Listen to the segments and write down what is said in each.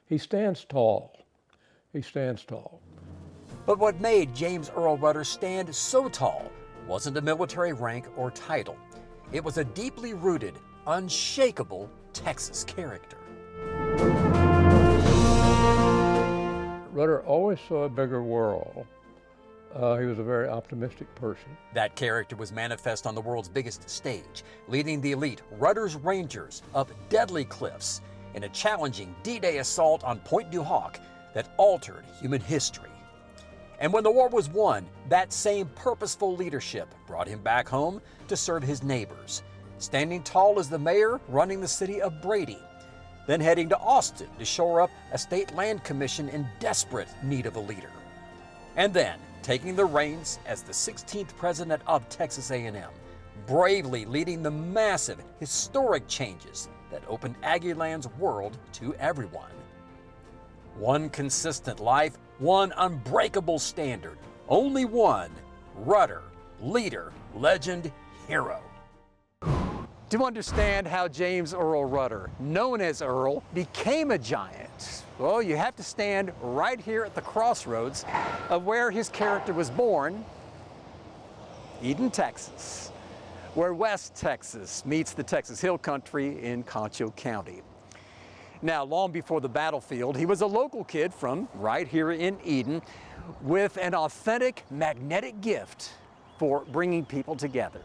He stands tall. He stands tall. But what made James Earl Rudder stand so tall wasn't a military rank or title. It was a deeply rooted, unshakable Texas character. Rudder always saw a bigger world. He was a very optimistic person. That character was manifest on the world's biggest stage, leading the elite Rudder's Rangers up deadly cliffs in a challenging D-Day assault on Point du Hoc that altered human history. And when the war was won, that same purposeful leadership brought him back home to serve his neighbors, standing tall as the mayor running the city of Brady, then heading to Austin to shore up a state land commission in desperate need of a leader, and then taking the reins as the 16th president of Texas A&M, bravely leading the massive, historic changes that opened Aggieland's world to everyone. One consistent life, one unbreakable standard, only one: Rudder, leader, legend, hero. To understand how James Earl Rudder, known as Earl, became a giant, well, you have to stand right here at the crossroads of where his character was born, Eden, Texas, where West Texas meets the Texas Hill Country in Concho County. Now, long before the battlefield, he was a local kid from right here in Eden with an authentic, magnetic gift for bringing people together.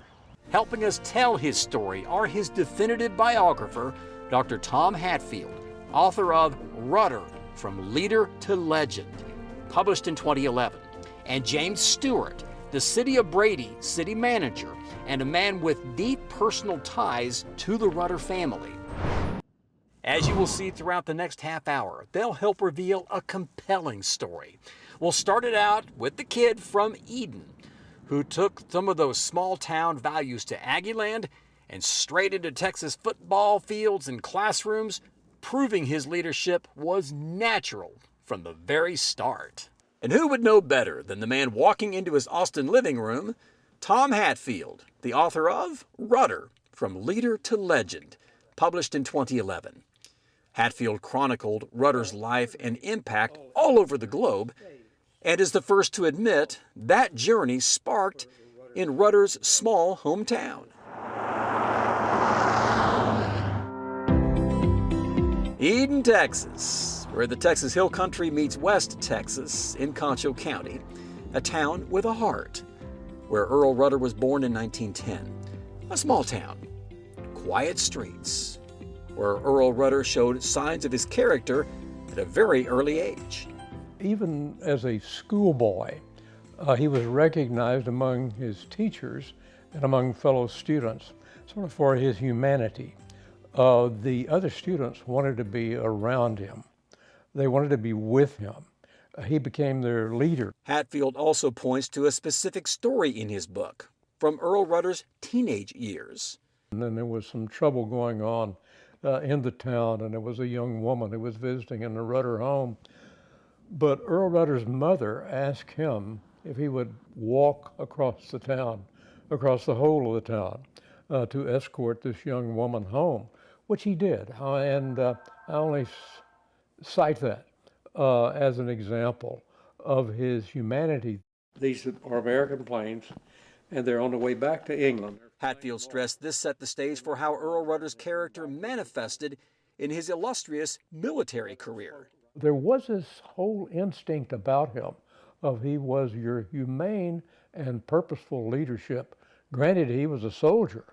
Helping us tell his story are his definitive biographer, Dr. Tom Hatfield, author of Rudder, From Leader to Legend, published in 2011, and James Stewart, the City of Brady city manager and a man with deep personal ties to the Rudder family. As you will see throughout the next half hour, they'll help reveal a compelling story. We'll start it out with the kid from Eden, who took some of those small-town values to Aggieland and straight into Texas football fields and classrooms, proving his leadership was natural from the very start. And who would know better than the man walking into his Austin living room, Tom Hatfield, the author of Rudder, From Leader to Legend, published in 2011. Hatfield chronicled Rudder's life and impact all over the globe, and is the first to admit that journey sparked in Rudder's small hometown. Eden, Texas, where the Texas Hill Country meets West Texas in Concho County, a town with a heart, where Earl Rudder was born in 1910. A small town, quiet streets, where Earl Rudder showed signs of his character at a very early age. Even as a schoolboy, he was recognized among his teachers and among fellow students sort of for his humanity. The other students wanted to be around him. They wanted to be with him. He became their leader. Hatfield also points to a specific story in his book from Earl Rudder's teenage years. And then there was some trouble going on in the town, and there was a young woman who was visiting in the Rudder home. But Earl Rudder's mother asked him if he would walk across the town, across the whole of the town, to escort this young woman home, which he did. And I only cite that as an example of his humanity. These are American planes, and they're on the way back to England. Hatfield stressed this set the stage for how Earl Rudder's character manifested in his illustrious military career. There was this whole instinct about him of he was your humane and purposeful leadership. Granted, he was a soldier,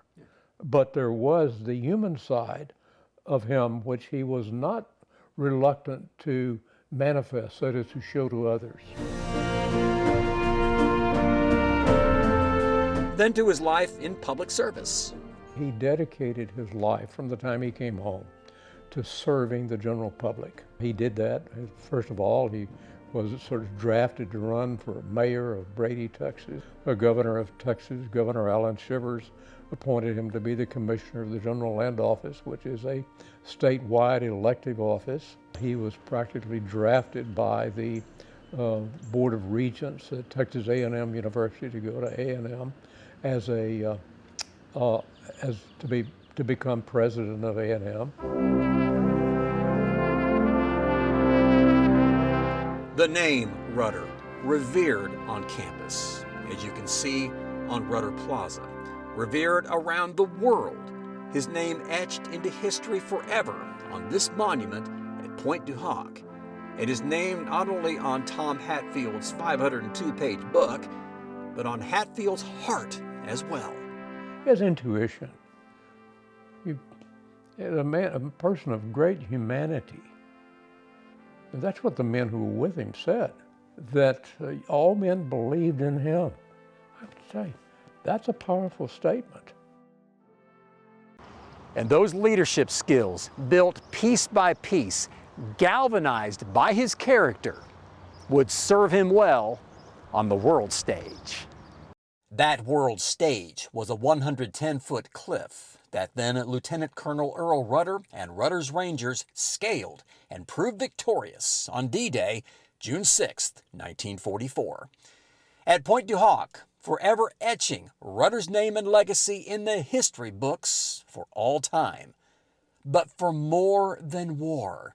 but there was the human side of him which he was not reluctant to manifest, so as to show to others. Then to his life in public service. He dedicated his life from the time he came home to serving the general public. He did that. First of all, he was sort of drafted to run for mayor of Brady, Texas. The governor of Texas, Governor Allen Shivers, appointed him to be the commissioner of the General Land Office, which is a statewide elective office. He was practically drafted by the Board of Regents at Texas A&M University to go to A&M as to become president of A&M. The name Rudder, revered on campus, as you can see on Rudder Plaza, revered around the world. His name etched into history forever on this monument at Pointe du Hoc. It is named not only on Tom Hatfield's 502-page book, but on Hatfield's heart as well. His intuition. A person of great humanity. And that's what the men who were with him said, that all men believed in him. I would say, that's a powerful statement. And those leadership skills, built piece by piece, galvanized by his character, would serve him well on the world stage. That world stage was a 110-foot cliff that then Lieutenant Colonel Earl Rudder and Rudder's Rangers scaled and proved victorious on D-Day, June 6, 1944. At Pointe du Hoc, forever etching Rudder's name and legacy in the history books for all time. But for more than war,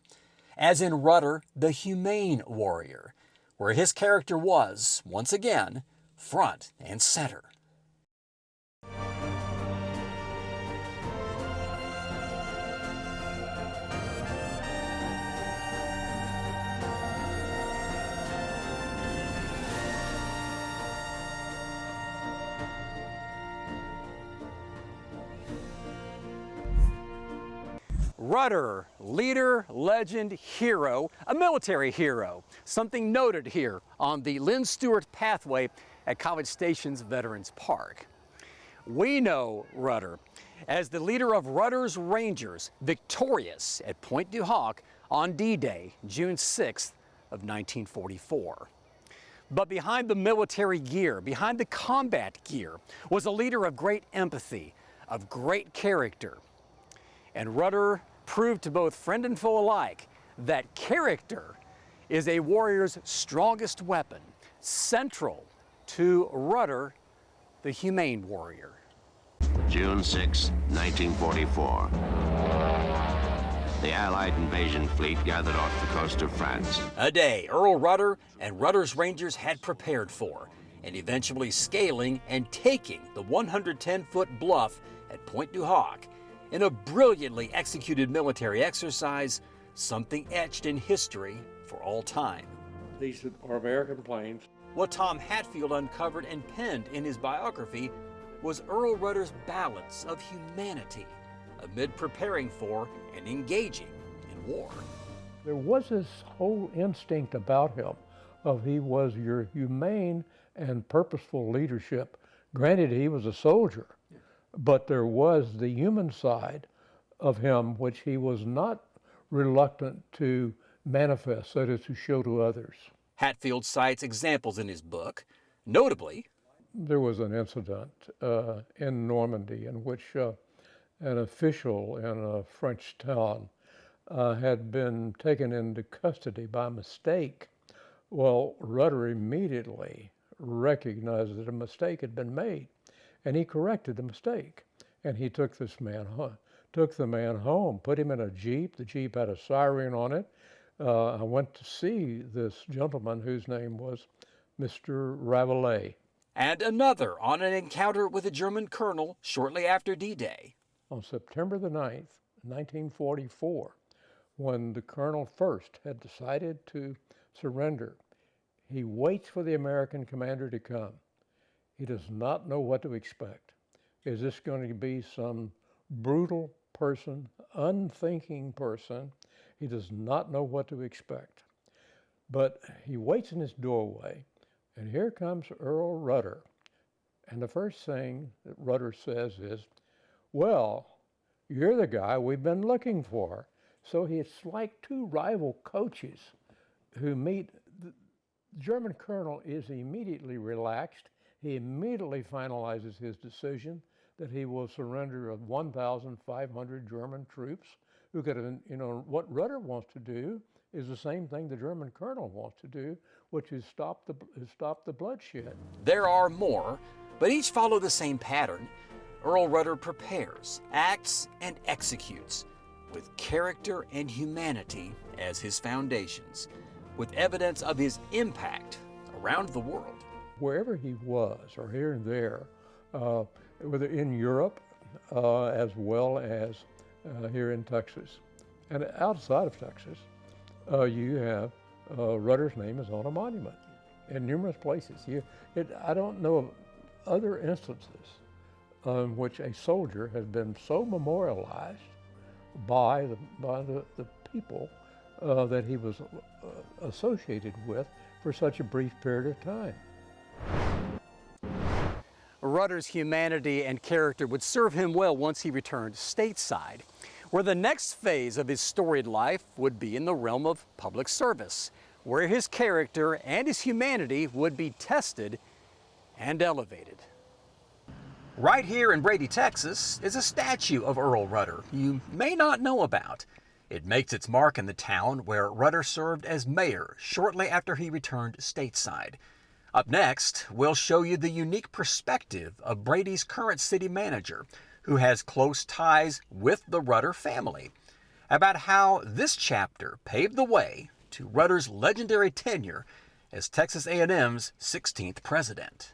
as in Rudder, the humane warrior, where his character was, once again, front and center. Rudder, leader, legend, hero, a military hero, something noted here on the Lynn Stewart pathway at College Station's Veterans Park. We know Rudder as the leader of Rudder's Rangers, victorious at Pointe du Hoc on D-Day, June 6th of 1944. But behind the military gear, behind the combat gear, was a leader of great empathy, of great character. And Rudder proved to both friend and foe alike that character is a warrior's strongest weapon, central to Rudder, the humane warrior. June 6, 1944. The Allied invasion fleet gathered off the coast of France. A day Earl Rudder and Rudder's Rangers had prepared for, and eventually scaling and taking the 110-foot bluff at Pointe du Hoc. In a brilliantly executed military exercise, something etched in history for all time. These are American planes. What Tom Hatfield uncovered and penned in his biography was Earl Rudder's balance of humanity amid preparing for and engaging in war. There was this whole instinct about him of he was your humane and purposeful leadership. Granted, he was a soldier, but there was the human side of him which he was not reluctant to manifest, that is, to show to others. Hatfield cites examples in his book, notably, there was an incident in Normandy in which an official in a French town had been taken into custody by mistake. Well, Rudder immediately recognized that a mistake had been made, and he corrected the mistake. And he took the man home, put him in a Jeep. The Jeep had a siren on it. I went to see this gentleman whose name was Mr. Ravelet. And another on an encounter with a German colonel shortly after D-Day. On September the 9th, 1944, when the colonel first had decided to surrender, he waits for the American commander to come. He does not know what to expect. Is this going to be some brutal person, unthinking person? He does not know what to expect. But he waits in his doorway, and here comes Earl Rudder. And the first thing that Rudder says is, well, you're the guy we've been looking for. So it's like two rival coaches who meet. The German colonel is immediately relaxed. He immediately finalizes his decision that he will surrender of 1,500 German troops who could have, what Rudder wants to do is the same thing the German colonel wants to do, which is stop the bloodshed. There are more, but each follow the same pattern. Earl Rudder prepares, acts, and executes with character and humanity as his foundations. with evidence of his impact around the world. Wherever he was, or here and there, whether in Europe as well as here in Texas. And outside of Texas, you have Rudder's name is on a monument in numerous places. I don't know of other instances in which a soldier has been so memorialized by the people that he was associated with for such a brief period of time. Rudder's humanity and character would serve him well once he returned stateside, where the next phase of his storied life would be in the realm of public service, where his character and his humanity would be tested and elevated. Right here in Brady, Texas, is a statue of Earl Rudder you may not know about. It makes its mark in the town where Rudder served as mayor shortly after he returned stateside. Up next, we'll show you the unique perspective of Brady's current city manager, who has close ties with the Rudder family, about how this chapter paved the way to Rudder's legendary tenure as Texas A&M's 16th president.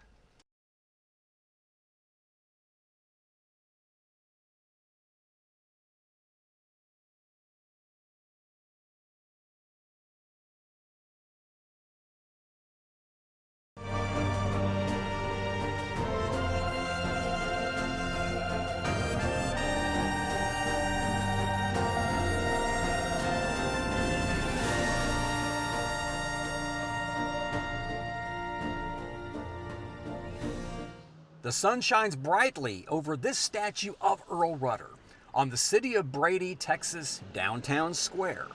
The sun shines brightly over this statue of Earl Rudder on the city of Brady, Texas downtown square,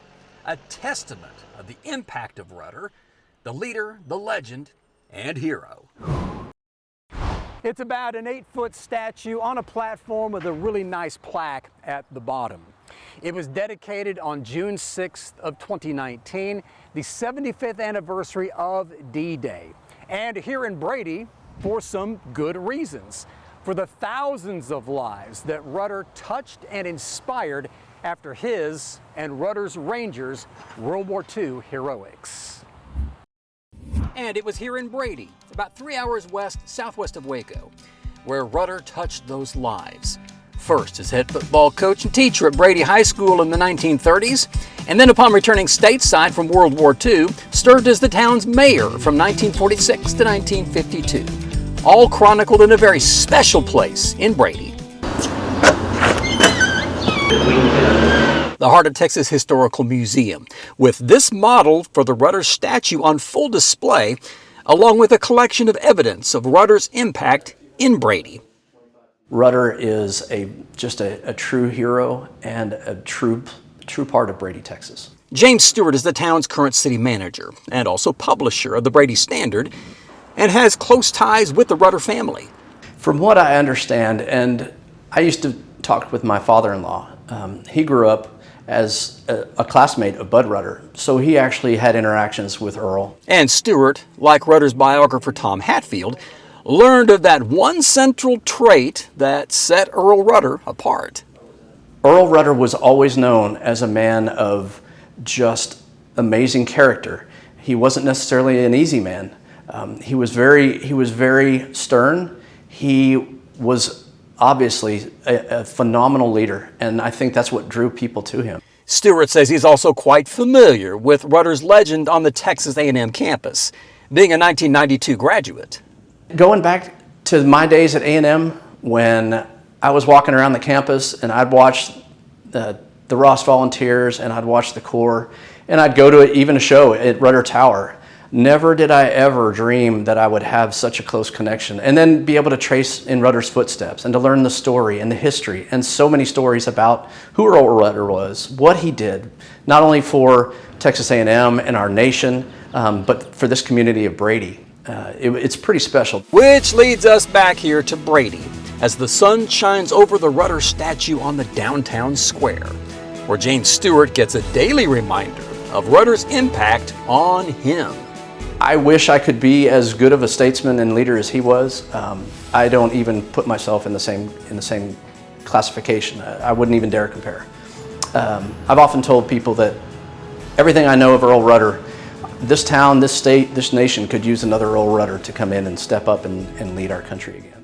a testament of the impact of Rudder, the leader, the legend, and hero. It's about an 8-foot statue on a platform with a really nice plaque at the bottom. It was dedicated on June 6th of 2019, the 75th anniversary of D-Day. And here in Brady, for some good reasons, for the thousands of lives that Rudder touched and inspired after his and Rudder's Rangers' World War II heroics. And it was here in Brady, about 3 hours southwest of Waco, where Rudder touched those lives. First as head football coach and teacher at Brady High School in the 1930s, and then upon returning stateside from World War II, served as the town's mayor from 1946 to 1952. All chronicled in a very special place in Brady. The Heart of Texas Historical Museum, with this model for the Rudder statue on full display, along with a collection of evidence of Rudder's impact in Brady. Rudder is just a true hero and a true part of Brady, Texas. James Stewart is the town's current city manager and also publisher of the Brady Standard, and has close ties with the Rudder family. From what I understand, and I used to talk with my father-in-law, he grew up as a classmate of Bud Rudder, so he actually had interactions with Earl. And Stewart, like Rudder's biographer Tom Hatfield, learned of that one central trait that set Earl Rudder apart. Earl Rudder was always known as a man of just amazing character. He wasn't necessarily an easy man. He was very stern. He was obviously a phenomenal leader, and I think that's what drew people to him. Stewart says he's also quite familiar with Rudder's legend on the Texas A&M campus, being a 1992 graduate. Going back to my days at A&M, when I was walking around the campus and I'd watch the Ross Volunteers and I'd watch the Corps, and I'd go to even a show at Rudder Tower. Never did I ever dream that I would have such a close connection and then be able to trace in Rudder's footsteps and to learn the story and the history and so many stories about who Earl Rudder was, what he did, not only for Texas A&M and our nation, but for this community of Brady. It's pretty special. Which leads us back here to Brady as the sun shines over the Rudder statue on the downtown square, where James Stewart gets a daily reminder of Rudder's impact on him. I wish I could be as good of a statesman and leader as he was. I don't even put myself in the same classification. I wouldn't even dare compare. I've often told people that everything I know of Earl Rudder, this town, this state, this nation could use another Earl Rudder to come in and step up and lead our country again.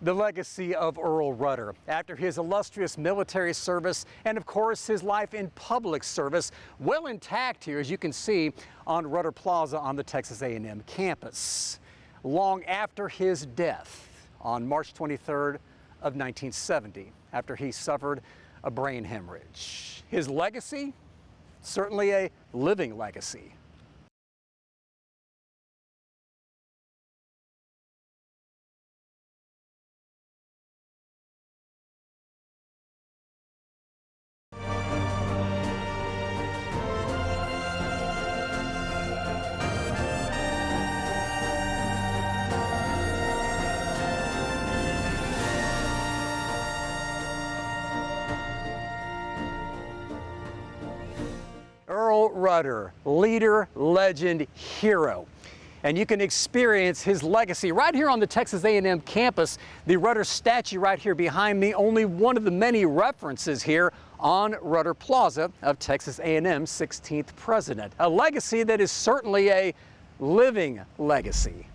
The legacy of Earl Rudder, after his illustrious military service and of course his life in public service, well intact here, as you can see on Rudder Plaza on the Texas A&M campus. Long after his death on March 23rd of 1970, after he suffered a brain hemorrhage. His legacy, certainly a living legacy. Earl Rudder, leader, legend, hero. And you can experience his legacy right here on the Texas A&M campus. The Rudder statue right here behind me, only one of the many references here on Rudder Plaza of Texas A&M's 16th president. A legacy that is certainly a living legacy.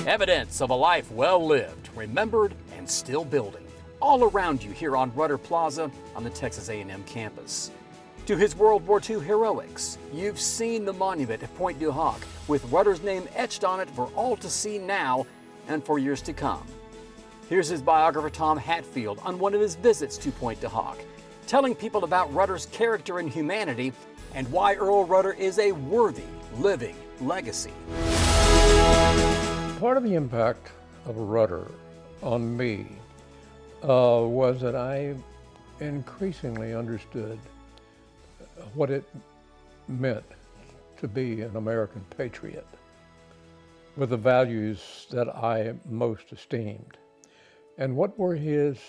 Evidence of a life well lived, remembered, and still building. All around you here on Rudder Plaza on the Texas A&M campus. To his World War II heroics, you've seen the monument at Pointe du Hoc with Rudder's name etched on it for all to see now and for years to come. Here's his biographer Tom Hatfield on one of his visits to Pointe du Hoc, telling people about Rudder's character and humanity and why Earl Rudder is a worthy, living legacy. Part of the impact of Rudder on me was that I increasingly understood what it meant to be an American patriot with the values that I most esteemed. And what were his,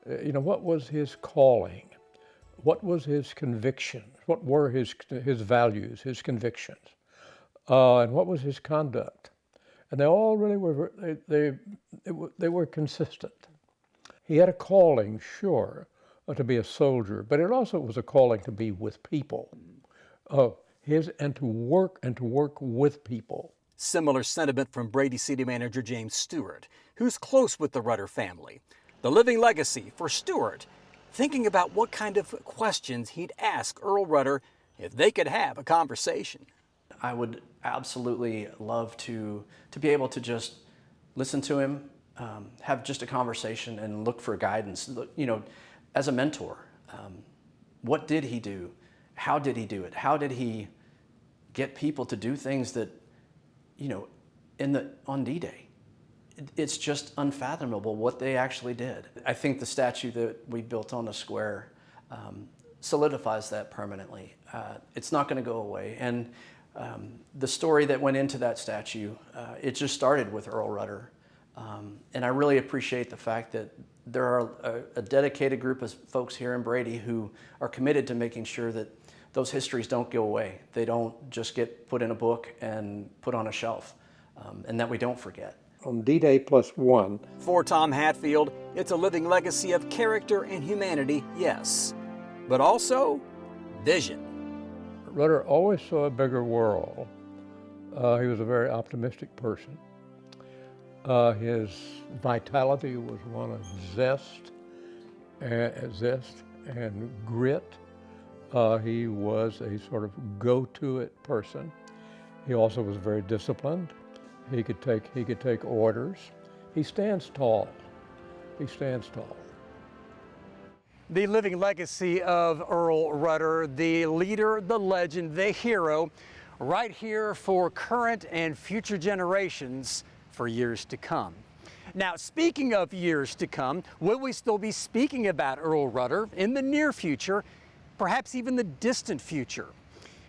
what was his calling? What was his conviction? What were his values, his convictions? And what was his conduct? And they all really were, they were consistent. He had a calling, sure, to be a soldier, but it also was a calling to be with people, and to work with people. Similar sentiment from Brady City Manager James Stewart, who's close with the Rudder family. The living legacy for Stewart, thinking about what kind of questions he'd ask Earl Rudder if they could have a conversation. I would absolutely love to be able to just listen to him, have just a conversation and look for guidance, as a mentor. What did he do? How did he do it? How did he get people to do things that, on D-Day? It's just unfathomable what they actually did. I think the statue that we built on the square solidifies that permanently. It's not going to go away. And the story that went into that statue, it just started with Earl Rudder. And I really appreciate the fact that there are a dedicated group of folks here in Brady who are committed to making sure that those histories don't go away. They don't just get put in a book and put on a shelf, and that we don't forget. On D-Day +1. For Tom Hatfield, it's a living legacy of character and humanity, yes, but also vision. Rudder always saw a bigger world. He was a very optimistic person. His vitality was one of zest and grit. He was a sort of go-to-it person. He also was very disciplined. He could take orders. He stands tall. He stands tall. The living legacy of Earl Rudder, the leader, the legend, the hero, right here for current and future generations for years to come. Now, speaking of years to come, will we still be speaking about Earl Rudder in the near future, perhaps even the distant future?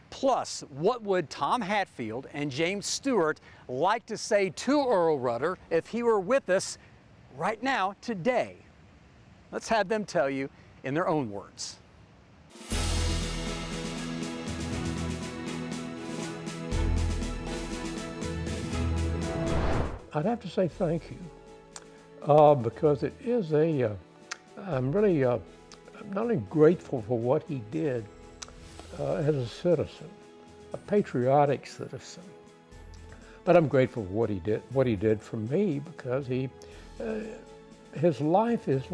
Plus, what would Tom Hatfield and James Stewart like to say to Earl Rudder if he were with us right now, today? Let's have them tell you in their own words. I'd have to say thank you, because it is I'm really not only grateful for what he did as a citizen, a patriotic citizen, but I'm grateful for what he did for me, because his life is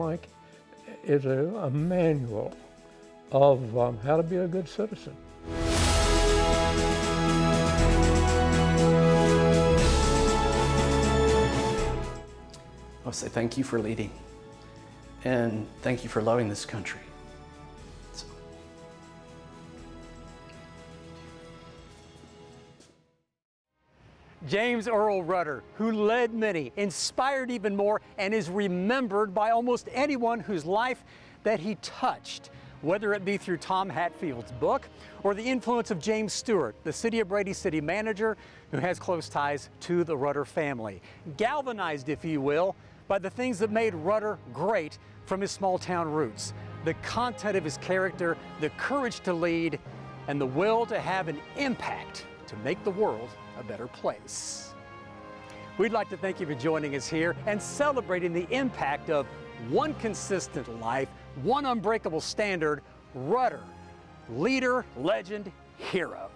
a manual of how to be a good citizen. I'll say thank you for leading, and thank you for loving this country. James Earl Rudder, who led many, inspired even more, and is remembered by almost anyone whose life that he touched, whether it be through Tom Hatfield's book or the influence of James Stewart, the City of Brady city manager who has close ties to the Rudder family. Galvanized, if you will, by the things that made Rudder great from his small town roots. The content of his character, the courage to lead, and the will to have an impact to make the world a better place. We'd like to thank you for joining us here and celebrating the impact of one consistent life, one unbreakable standard, Rudder, leader, legend, hero.